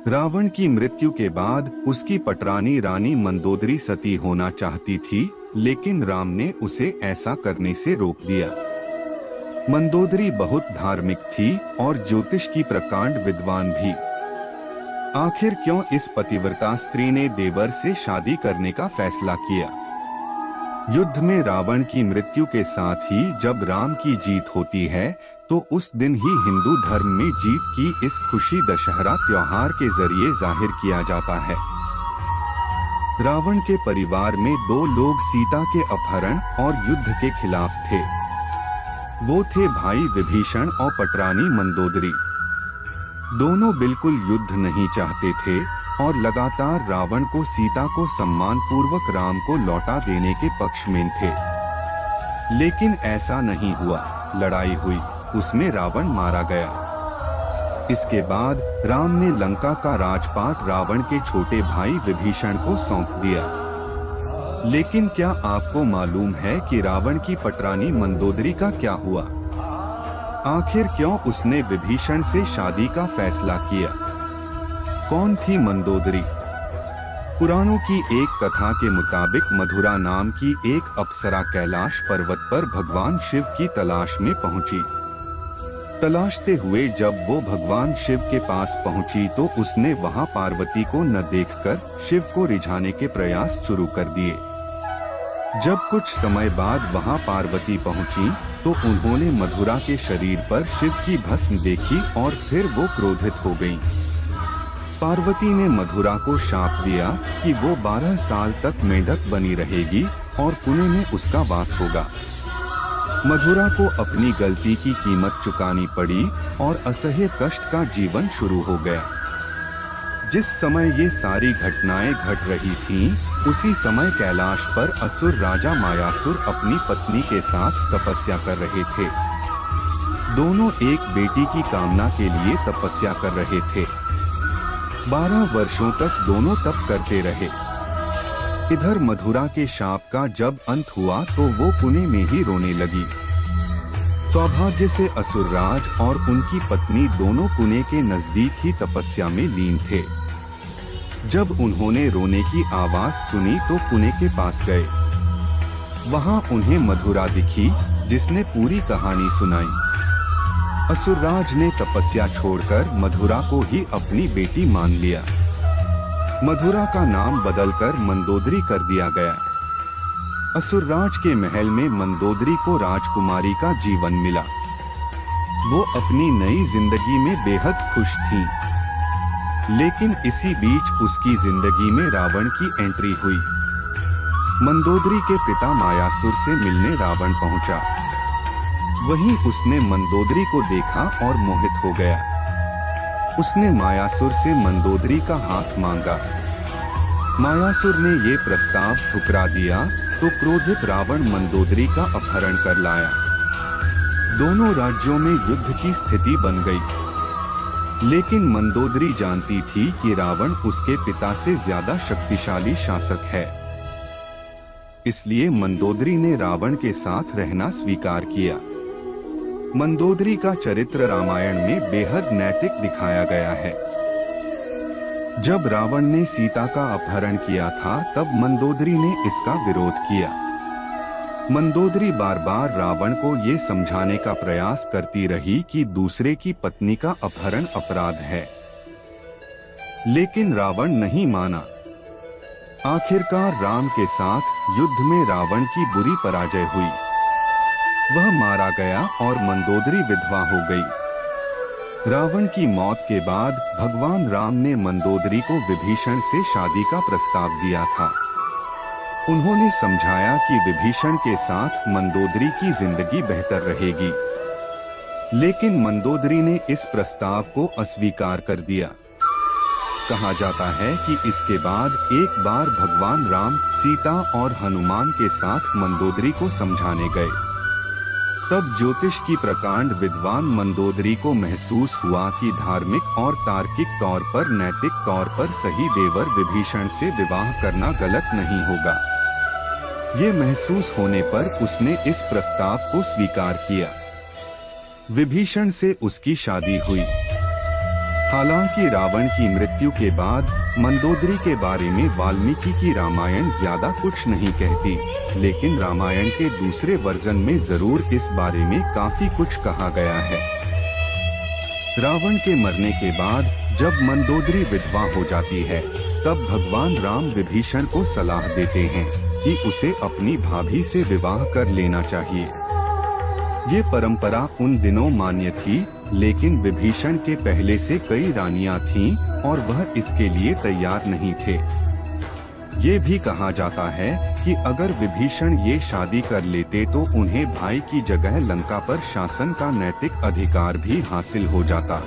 रावण की मृत्यु के बाद उसकी पटरानी रानी मंदोदरी सती होना चाहती थी, लेकिन राम ने उसे ऐसा करने से रोक दिया। मंदोदरी बहुत धार्मिक थी और ज्योतिष की प्रकांड विद्वान भी। आखिर क्यों इस पतिव्रता स्त्री ने देवर से शादी करने का फैसला किया? युद्ध में रावण की मृत्यु के साथ ही जब राम की जीत होती है, तो उस दिन ही हिंदू धर्म में जीत की इस खुशी दशहरा त्योहार के जरिए जाहिर किया जाता है। रावण के परिवार में दो लोग सीता के अपहरण और युद्ध के खिलाफ थे। वो थे भाई विभीषण और पटरानी मंदोदरी। दोनों बिल्कुल युद्ध नहीं चाहते थे और लगातार रावण को सीता को सम्मान पूर्वक राम को लौटा देने के पक्ष में थे। लेकिन ऐसा नहीं हुआ। लड़ाई हुई, उसमें रावण मारा गया। इसके बाद राम ने लंका का राजपाट रावण के छोटे भाई विभीषण को सौंप दिया। लेकिन क्या आपको मालूम है कि रावण की पटरानी मंदोदरी का क्या हुआ? आखिर क्यों उसने विभीषण से शादी का फैसला किया? कौन थी मंदोदरी? पुराणों की एक कथा के मुताबिक मधुरा नाम की एक अप्सरा कैलाश पर्वत पर भगवान शिव की तलाश में पहुंची। तलाशते हुए जब वो भगवान शिव के पास पहुंची तो उसने वहां पार्वती को न देखकर शिव को रिझाने के प्रयास शुरू कर दिए। जब कुछ समय बाद वहां पार्वती पहुंची तो उन्होंने मधुरा के शरीर पर शिव की भस्म देखी और फिर वो क्रोधित हो गईं। पार्वती ने मधुरा को शाप दिया कि वो 12 साल तक मेंढक बनी रहेगी और पुणे में उसका वास होगा। मधुरा को अपनी गलती की कीमत चुकानी पड़ी और असह्य कष्ट का जीवन शुरू हो गया। जिस समय ये सारी घटनाएं घट रही थीं, उसी समय कैलाश पर असुर राजा मायासुर अपनी पत्नी के साथ तपस्या कर रहे थे। दोनों एक बेटी की कामना के लिए तपस्या कर रहे थे। 12 वर्षों तक दोनों तप करते रहे। इधर मधुरा के शाप का जब अंत हुआ तो वो पुणे में ही रोने लगी। सौभाग्य से असुरराज और उनकी पत्नी दोनों पुणे के नजदीक ही तपस्या में लीन थे। जब उन्होंने रोने की आवाज सुनी तो पुणे के पास गए। वहां उन्हें मधुरा दिखी, जिसने पूरी कहानी सुनाई। असुरराज ने तपस्या छोड़कर मधुरा को ही अपनी बेटी मान लिया। मधुरा का नाम बदलकर मंदोदरी कर दिया गया। असुरराज के महल में मंदोदरी को राजकुमारी का जीवन मिला। वो अपनी नई जिंदगी में बेहद खुश थीं। लेकिन इसी बीच उसकी जिंदगी में रावण की एंट्री हुई। मंदोदरी के पिता मायासुर से मिलने रावण पहुंचा। वहीं उसने मंदोदरी को देखा और मोहित हो गया। उसने मायासुर से मंदोदरी का हाथ मांगा। मायासुर ने ये प्रस्ताव ठुकरा दिया तो क्रोधित रावण मंदोदरी का अपहरण कर लाया। दोनों राज्यों में युद्ध की स्थिति बन गई। लेकिन मंदोदरी जानती थी कि रावण उसके पिता से ज्यादा शक्तिशाली शासक है। इसलिए मंदोदरी ने रावण के साथ रहना स्वीकार किया। मंदोदरी का चरित्र रामायण में बेहद नैतिक दिखाया गया है। जब रावण ने सीता का अपहरण किया था तब मंदोदरी ने इसका विरोध किया। मंदोदरी बार बार रावण को ये समझाने का प्रयास करती रही कि दूसरे की पत्नी का अपहरण अपराध है, लेकिन रावण नहीं माना। आखिरकार राम के साथ युद्ध में रावण की बुरी पराजय हुई। वह मारा गया और मंदोदरी विधवा हो गई। रावण की मौत के बाद भगवान राम ने मंदोदरी को विभीषण से शादी का प्रस्ताव दिया था। उन्होंने समझाया कि विभीषण के साथ मंदोदरी की जिंदगी बेहतर रहेगी। लेकिन मंदोदरी ने इस प्रस्ताव को अस्वीकार कर दिया। कहा जाता है कि इसके बाद एक बार भगवान राम सीता और हनुमान के साथ मंदोदरी को समझाने गए। तब ज्योतिष की प्रकांड विद्वान मंदोदरी को महसूस हुआ कि धार्मिक और तार्किक तौर पर नैतिक तौर पर सही देवर विभीषण से विवाह करना गलत नहीं होगा। ये महसूस होने पर उसने इस प्रस्ताव को स्वीकार किया। विभीषण से उसकी शादी हुई। हालांकि रावण की मृत्यु के बाद मंदोदरी के बारे में वाल्मीकि की रामायण ज्यादा कुछ नहीं कहती, लेकिन रामायण के दूसरे वर्जन में जरूर इस बारे में काफी कुछ कहा गया है। रावण के मरने के बाद जब मंदोदरी विधवा हो जाती है, तब भगवान राम विभीषण को सलाह देते हैं कि उसे अपनी भाभी से विवाह कर लेना चाहिए। ये परंपरा उन दिनों मान्य थी, लेकिन विभीषण के पहले से कई रानियां थीं और वह इसके लिए तैयार नहीं थे। ये भी कहा जाता है कि अगर विभीषण ये शादी कर लेते तो उन्हें भाई की जगह लंका पर शासन का नैतिक अधिकार भी हासिल हो जाता।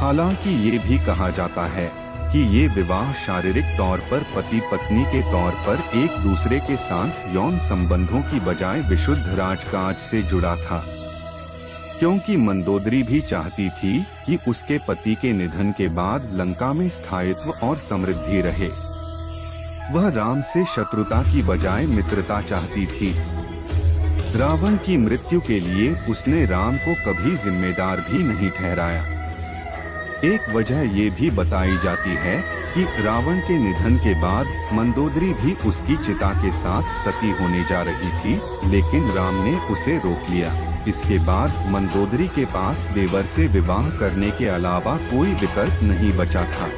हालांकि ये भी कहा जाता है कि ये विवाह शारीरिक तौर पर पति पत्नी के तौर पर एक दूसरे के साथ यौन संबंधों की बजाय विशुद्ध राजकाज से जुड़ा था, क्योंकि मंदोदरी भी चाहती थी कि उसके पति के निधन के बाद लंका में स्थायित्व और समृद्धि रहे। वह राम से शत्रुता की बजाय मित्रता चाहती थी। रावण की मृत्यु के लिए उसने राम को कभी जिम्मेदार भी नहीं ठहराया। एक वजह ये भी बताई जाती है कि रावण के निधन के बाद मंदोदरी भी उसकी चिता के साथ सती होने जा रही थी, लेकिन राम ने उसे रोक लिया। इसके बाद मंदोदरी के पास देवर से विवाह करने के अलावा कोई विकल्प नहीं बचा था।